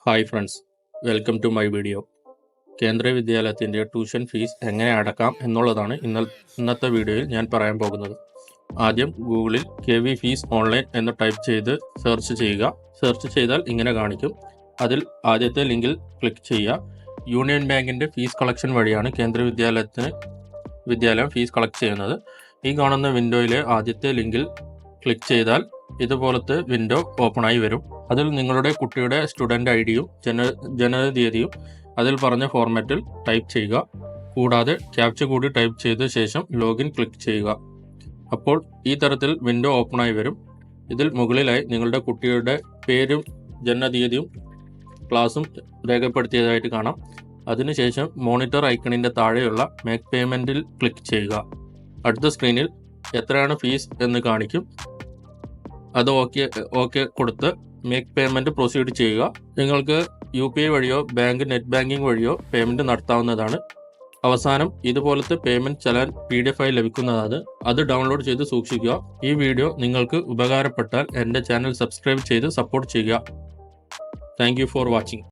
Hi friends, welcome to my video. Kendriya വിദ്യാലയത്തിൻ്റെ tuition fees എങ്ങനെ അടക്കാം എന്നുള്ളതാണ് ഇന്നത്തെ വീഡിയോയിൽ ഞാൻ പറയാൻ പോകുന്നത്. ആദ്യം ഗൂഗിളിൽ KV ഫീസ് ഓൺലൈൻ എന്ന് ടൈപ്പ് ചെയ്ത് സെർച്ച് ചെയ്യുക. സെർച്ച് ചെയ്താൽ ഇങ്ങനെ കാണിക്കും. അതിൽ ആദ്യത്തെ ലിങ്കിൽ ക്ലിക്ക് ചെയ്യുക. യൂണിയൻ ബാങ്കിൻ്റെ ഫീസ് കളക്ഷൻ വഴിയാണ് കേന്ദ്രീയ വിദ്യാലയം ഫീസ് കളക്ട് ചെയ്യുന്നത്. ഈ കാണുന്ന വിൻഡോയിലെ ആദ്യത്തെ ലിങ്കിൽ ക്ലിക്ക് ചെയ്താൽ ഇതുപോലത്തെ വിൻഡോ ഓപ്പണായി വരും. അതിൽ നിങ്ങളുടെ കുട്ടിയുടെ സ്റ്റുഡൻ്റ് ഐഡിയും ജനനതീയതിയും അതിൽ പറഞ്ഞ ഫോർമാറ്റിൽ ടൈപ്പ് ചെയ്യുക. കൂടാതെ ക്യാപ്ച കൂടി ടൈപ്പ് ചെയ്ത ശേഷം ലോഗിൻ ക്ലിക്ക് ചെയ്യുക. അപ്പോൾ ഈ തരത്തിൽ വിൻഡോ ഓപ്പണായി വരും. ഇതിൽ മുകളിലായി നിങ്ങളുടെ കുട്ടിയുടെ പേരും ജനനതീയതിയും ക്ലാസും രേഖപ്പെടുത്തിയതായിട്ട് കാണാം. അതിനുശേഷം മോണിറ്റർ ഐക്കണിൻ്റെ താഴെയുള്ള മേക്ക് പേയ്മെൻറ്റിൽ ക്ലിക്ക് ചെയ്യുക. അടുത്ത സ്ക്രീനിൽ എത്രയാണ് ഫീസ് എന്ന് കാണിക്കും. അത് ഓക്കെ കൊടുത്ത് മേക്ക് പേയ്മെൻറ്റ് പ്രൊസീഡ് ചെയ്യുക. നിങ്ങൾക്ക് UPI വഴിയോ നെറ്റ് ബാങ്കിങ് വഴിയോ പേയ്മെൻറ്റ് നടത്താവുന്നതാണ്. അവസാനം ഇതുപോലത്തെ പേയ്മെൻറ്റ് ചലാൻ PDF ആയി ലഭിക്കുന്നതാണ്. അത് ഡൗൺലോഡ് ചെയ്ത് സൂക്ഷിക്കുക. ഈ വീഡിയോ നിങ്ങൾക്ക് ഉപകാരപ്പെട്ടാൽ എൻ്റെ ചാനൽ സബ്സ്ക്രൈബ് ചെയ്ത് സപ്പോർട്ട് ചെയ്യുക. Thank you for watching.